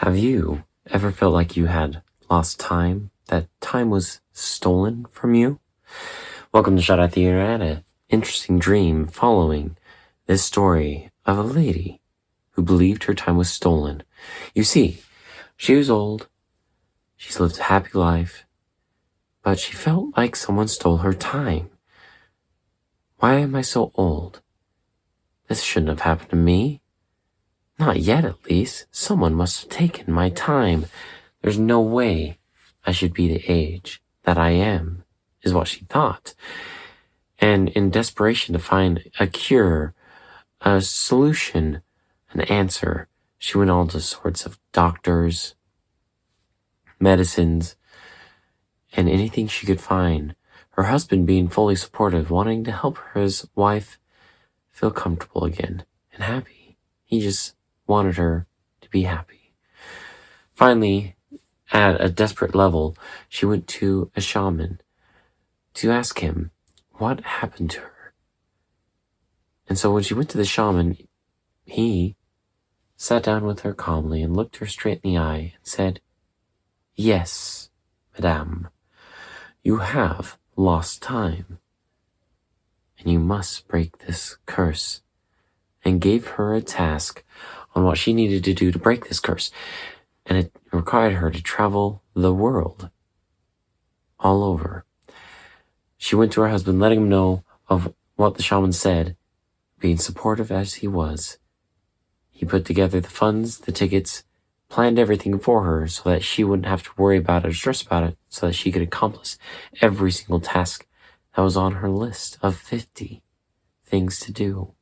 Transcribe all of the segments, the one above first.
Have you ever felt like you had lost time? That time was stolen from you? Welcome to Shut Out Theater. I had an interesting dream following this story of a lady who believed her time was stolen. You see, she was old, she's lived a happy life, but she felt like someone stole her time. Why am I so old? This shouldn't have happened to me. Not yet, at least. Someone must have taken my time. There's no way I should be the age that I am, is what she thought. And in desperation to find a cure, a solution, an answer, she went all to sorts of doctors, medicines, and anything she could find. Her husband being fully supportive, wanting to help his wife feel comfortable again and happy. He just wanted her to be happy. Finally, at a desperate level, she went to a shaman to ask him what happened to her. And so when she went to the shaman, he sat down with her calmly and looked her straight in the eye and said, "Yes, madame, you have lost time, and you must break this curse," and gave her a task on what she needed to do to break this curse. And it required her to travel the world, all over. She went to her husband, letting him know of what the shaman said, being supportive as he was. He put together the funds, the tickets, planned everything for her so that she wouldn't have to worry about it or stress about it, so that she could accomplish every single task that was on her list of 50 things to do.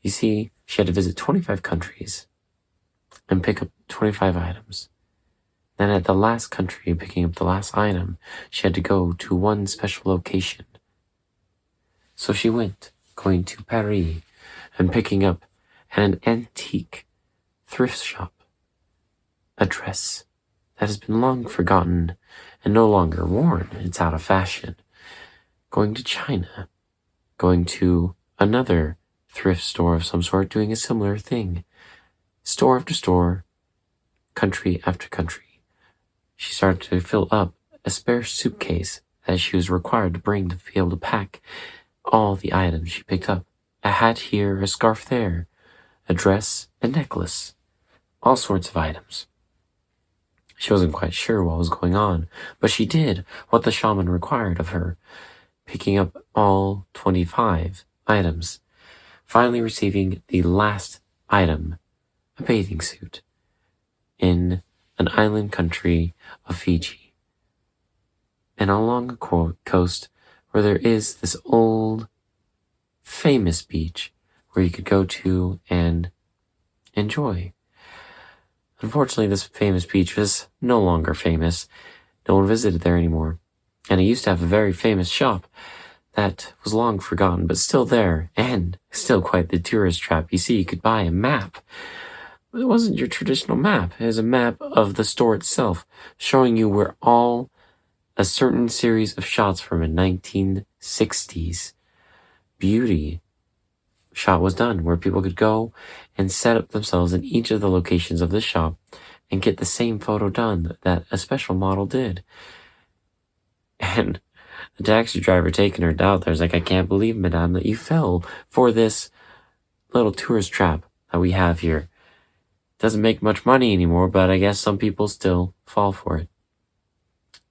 You see, she had to visit 25 countries and pick up 25 items. Then at the last country, picking up the last item, she had to go to one special location. So she went, going to Paris and picking up an antique thrift shop, a dress that has been long forgotten and no longer worn. It's out of fashion. Going to China, going to another thrift store of some sort, doing a similar thing. Store after store, country after country. She started to fill up a spare suitcase that she was required to bring to be able to pack all the items she picked up. A hat here, a scarf there, a dress, a necklace, all sorts of items. She wasn't quite sure what was going on, but she did what the shaman required of her, picking up all 25 items, finally receiving the last item, a bathing suit, in an island country of Fiji, and along a coast where there is this old, famous beach where you could go to and enjoy. Unfortunately, this famous beach was no longer famous. No one visited there anymore. And it used to have a very famous shop that was long forgotten, but still there, and still quite the tourist trap. You see, you could buy a map. But it wasn't your traditional map. It was a map of the store itself, showing you where all a certain series of shots from a 1960s beauty shot was done, where people could go and set up themselves in each of the locations of the shop and get the same photo done that a special model did. And the taxi driver taking her out there was like, "I can't believe, madame, that you fell for this little tourist trap that we have here. Doesn't make much money anymore, but I guess some people still fall for it."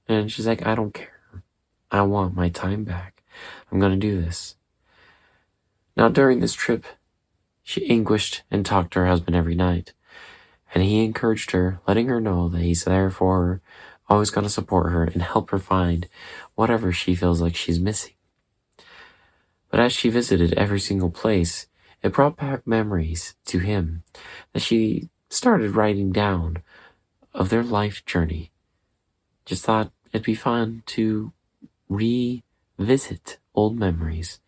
And she's like, "I don't care. I want my time back. I'm gonna do this." Now during this trip, she anguished and talked to her husband every night, and he encouraged her, letting her know that he's there for her, always gonna support her and help her find whatever she feels like she's missing. But as she visited every single place, it brought back memories to him that she started writing down of their life journey. Just thought it'd be fun to revisit old memories.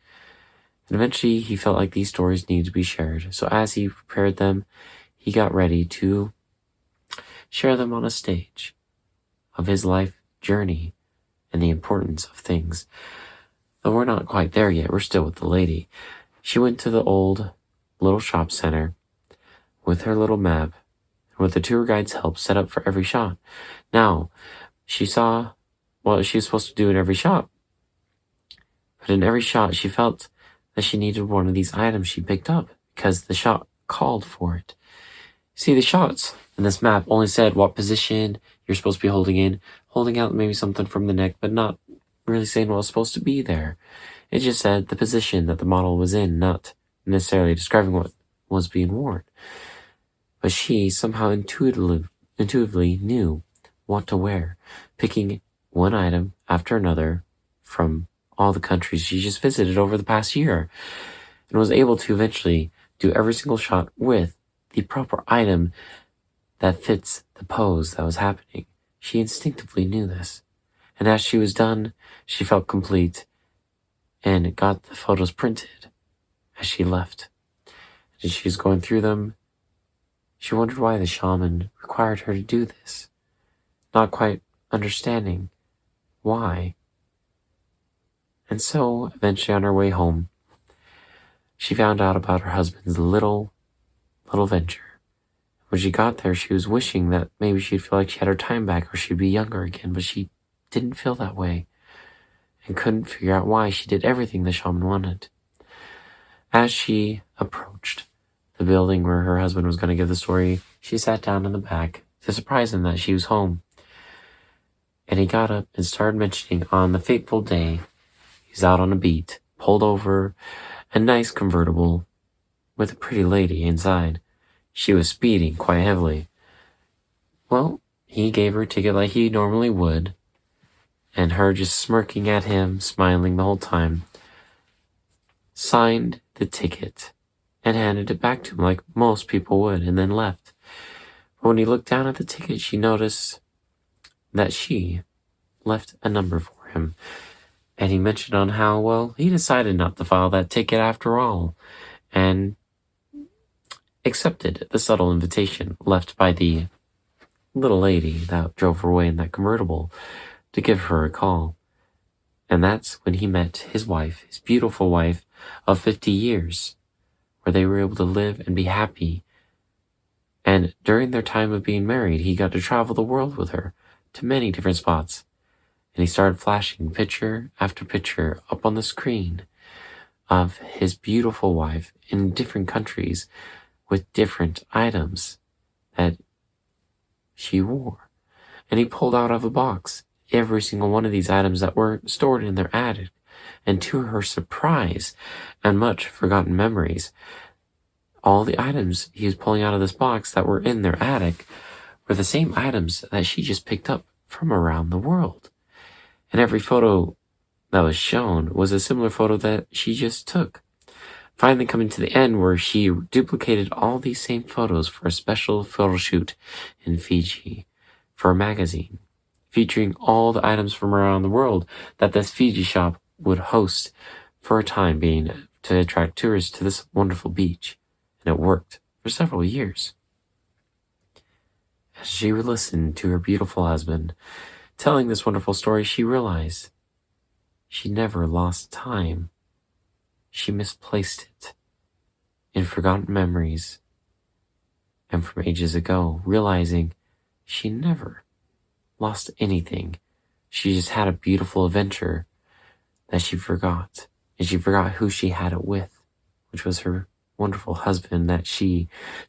And eventually he felt like these stories needed to be shared. So as he prepared them, he got ready to share them on a stage of his life journey and the importance of things. Though we're not quite there yet, we're still with the lady. She went to the old little shop center with her little map and with the tour guide's help set up for every shot. Now, she saw what she was supposed to do in every shot, but in every shot she felt that she needed one of these items she picked up because the shot called for it. See, the shots in this map only said what position you're supposed to be holding out maybe something from the neck, but not really saying what was supposed to be there. It just said the position that the model was in, not necessarily describing what was being worn. But she somehow intuitively knew what to wear, picking one item after another from all the countries she just visited over the past year, and was able to eventually do every single shot with the proper item that fits the pose that was happening. She instinctively knew this. And as she was done, she felt complete and got the photos printed as she left. As she was going through them, she wondered why the shaman required her to do this, not quite understanding why. And so, eventually on her way home, she found out about her husband's little venture. When she got there, she was wishing that maybe she'd feel like she had her time back or she'd be younger again, but she didn't feel that way and couldn't figure out why she did everything the shaman wanted. As she approached the building where her husband was going to give the story, she sat down in the back to surprise him that she was home. And he got up and started mentioning on the fateful day he's out on a beat, pulled over a nice convertible with a pretty lady inside. She was speeding quite heavily. Well, he gave her a ticket like he normally would, and her just smirking at him, smiling the whole time, signed the ticket and handed it back to him like most people would, and then left. But when he looked down at the ticket, she noticed that she left a number for him. And he mentioned on how, well, he decided not to file that ticket after all, and accepted the subtle invitation left by the little lady that drove her away in that convertible to give her a call. And that's when he met his wife, his beautiful wife of 50 years, where they were able to live and be happy. And during their time of being married, he got to travel the world with her to many different spots. And he started flashing picture after picture up on the screen of his beautiful wife in different countries with different items that she wore. And he pulled out of a box every single one of these items that were stored in their attic. And to her surprise and much forgotten memories, all the items he was pulling out of this box that were in their attic were the same items that she just picked up from around the world. And every photo that was shown was a similar photo that she just took. Finally coming to the end where she duplicated all these same photos for a special photo shoot in Fiji for a magazine, featuring all the items from around the world that this Fiji shop would host for a time being to attract tourists to this wonderful beach. And it worked for several years. As she listened to her beautiful husband telling this wonderful story, she realized she never lost time. She misplaced it in forgotten memories and from ages ago, realizing she never lost anything. She just had a beautiful adventure that she forgot, and she forgot who she had it with, which was her wonderful husband that she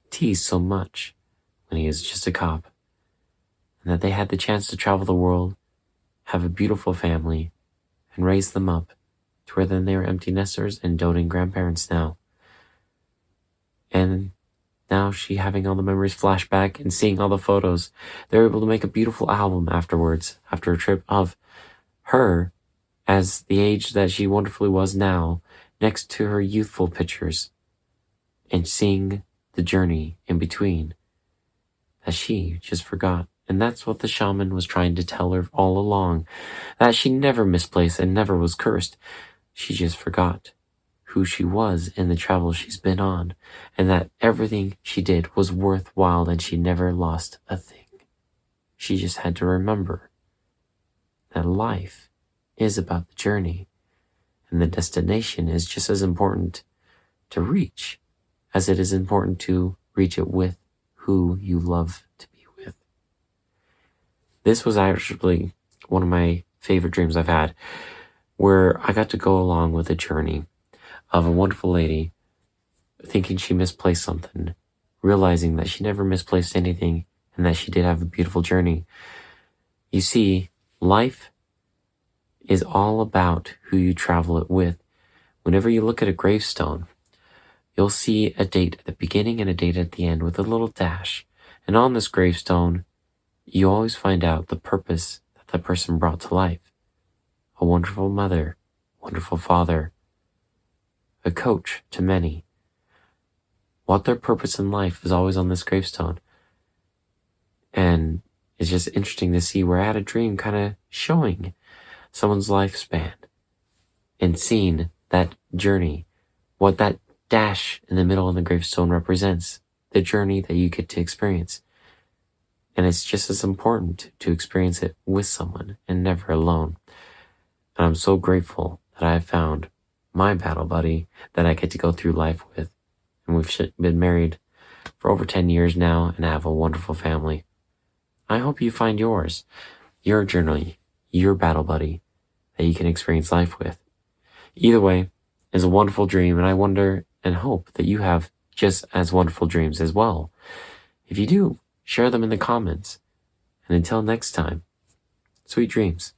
teased so much when he was just a cop, and that they had the chance to travel the world, have a beautiful family, and raise them up to where then they were empty nesters and doting grandparents now. And now she having all the memories flash back and seeing all the photos, they were able to make a beautiful album afterwards, after a trip of her as the age that she wonderfully was now, next to her youthful pictures, and seeing the journey in between that she just forgot. And that's what the shaman was trying to tell her all along, that she never misplaced and never was cursed. She just forgot who she was in the travel she's been on, and that everything she did was worthwhile and she never lost a thing. She just had to remember that life is about the journey, and the destination is just as important to reach as it is important to reach it with who you love This was actually one of my favorite dreams I've had, where I got to go along with a journey of a wonderful lady thinking she misplaced something, realizing that she never misplaced anything and that she did have a beautiful journey. You see, life is all about who you travel it with. Whenever you look at a gravestone, you'll see a date at the beginning and a date at the end with a little dash. And on this gravestone, you always find out the purpose that the person brought to life. A wonderful mother, wonderful father, a coach to many. What their purpose in life is always on this gravestone. And it's just interesting to see where I had a dream kind of showing someone's lifespan and seeing that journey, what that dash in the middle of the gravestone represents, the journey that you get to experience. And it's just as important to experience it with someone and never alone. And I'm so grateful that I have found my battle buddy that I get to go through life with. And we've been married for over 10 years now and have a wonderful family. I hope you find yours, your journey, your battle buddy that you can experience life with. Either way is a wonderful dream, and I wonder and hope that you have just as wonderful dreams as well. If you do, share them in the comments. And until next time, sweet dreams.